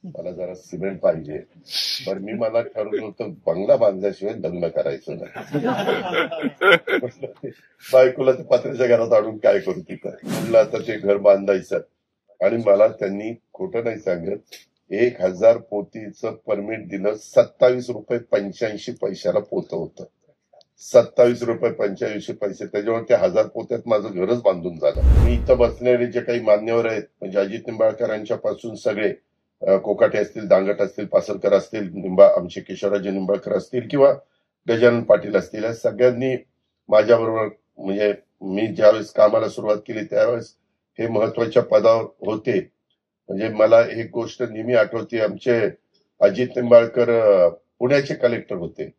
मला जरा सिमेंट पाहिजे. पण मी मला ठरवलं होतं बंगला बांधल्याशिवाय लग्न करायचं नाही. बायकोला ते पत्र्याच्या घरात आणून काय करू तिथं. म्हणलं आता ते घर बांधायचं आणि मला त्यांनी खोटं नाही सांगत 1000 पोतीचं परमिट दिलं. 27 रुपये 85 पैशाला पोतं होतं. 27 रुपये 85 पैसे. त्याच्यामुळे त्या 1000 पोत्यात माझं घरच बांधून झालं. मी इथं बसलेले जे काही मान्यवर आहेत म्हणजे अजित निंबाळकरांच्या पासून सगळे कोकाटे असतील, दांगट असतील, पासरकर असतील, आमचे किशोरराजे निंबाळकर असतील किंवा गजानन पाटील असतील, या सगळ्यांनी माझ्याबरोबर म्हणजे मी ज्यावेळेस कामाला सुरुवात केली त्यावेळेस हे महत्वाच्या पदावर होते. म्हणजे मला एक गोष्ट नेहमी आठवते, आमचे अजित निंबाळकर पुण्याचे कलेक्टर होते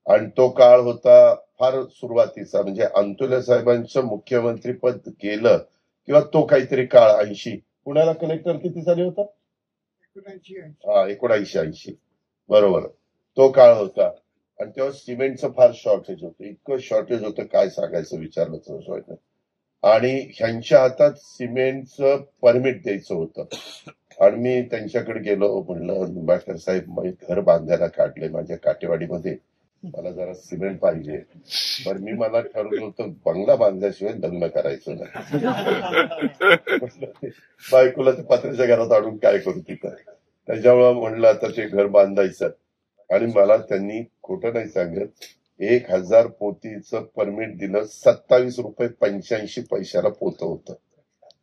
आणि तो काळ होता फार सुरुवातीचा. म्हणजे अंतुले साहेबांचं मुख्यमंत्री पद गेलं किंवा तो काहीतरी काळ 80. पुण्याला कलेक्टर किती साली होता? 1980 बरोबर. तो काळ होता आणि तेव्हा सिमेंटचं फार शॉर्टेज होतं. इतकं शॉर्टेज होतं काय सांगायचं, विचारलं. आणि ह्यांच्या हातात सिमेंटचं परमिट द्यायचं होतं आणि मी त्यांच्याकडे गेलो. म्हणलं निंबाळकर साहेब, मी घर बांधायला काढले माझ्या काटेवाडीमध्ये, मला जरा सिमेंट पाहिजे. पण मी मला ठरवलं होतं बंगला बांधल्याशिवाय लग्न करायचं नाही. बायकोला ते पत्र्याच्या घरात आणून काय करू तिथं. त्याच्यामुळे म्हणलं आता ते घर बांधायचं आणि मला त्यांनी खोटं नाही सांगत 1000 पोतीचं परमिट दिलं. 27 रुपये 85 पैशाला पोतं होतं.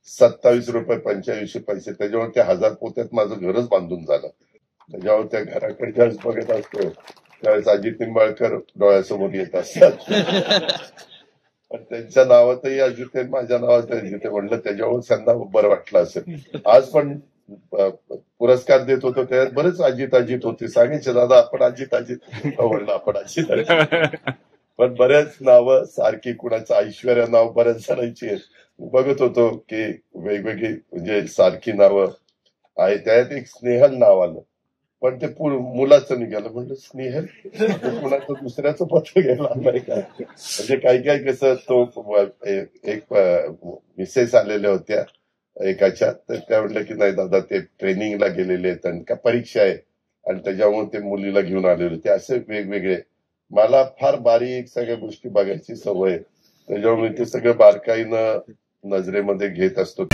27 रुपये 85 पैसे. त्याच्यामुळे त्या 1000 पोत्यात माझं घरच बांधून झालं. त्याच्यावर त्या घराकडे ज्यावेळेस बघत असतो त्यावेळेस अजित निंबाळकर डोळ्यासमोर येत असतात. पण त्यांच्या नावातही अजित आहे, माझ्या नावात अजित आहे. म्हणलं त्याच्यावर त्यांना बरं वाटलं असेल. आज पण पुरस्कार देत होतो त्यात बरेच अजित होते. सांगायचे दादा आपण अजित म्हणलं आपण अजित. पण बऱ्याच नावं सारखी, कुणाचं ऐश्वर्या नाव बऱ्याच जणांची आहेत. बघत होतो की वेगवेगळी म्हणजे सारखी नावं आहे. त्यात एक स्नेहल नाव आलं पण ते मुलाचं निघालं. म्हणलं स्नेहल कुणाचं दुसऱ्याचं पत्र घ्यायला आलंय काय. म्हणजे काही कसं तो एक मिसेस आलेल्या होत्या एकाच्या, तर त्या म्हटलं की नाही दादा ते ट्रेनिंगला गेलेले आहेत आणि का परीक्षा आहे आणि त्याच्यामुळे ते मुलीला घेऊन आलेले होते. असे वेगवेगळे. मला फार बारीक सगळ्या गोष्टी बघायची सवय, त्याच्यामुळे ते सगळं बारकाईनं नजरेमध्ये घेत असतो.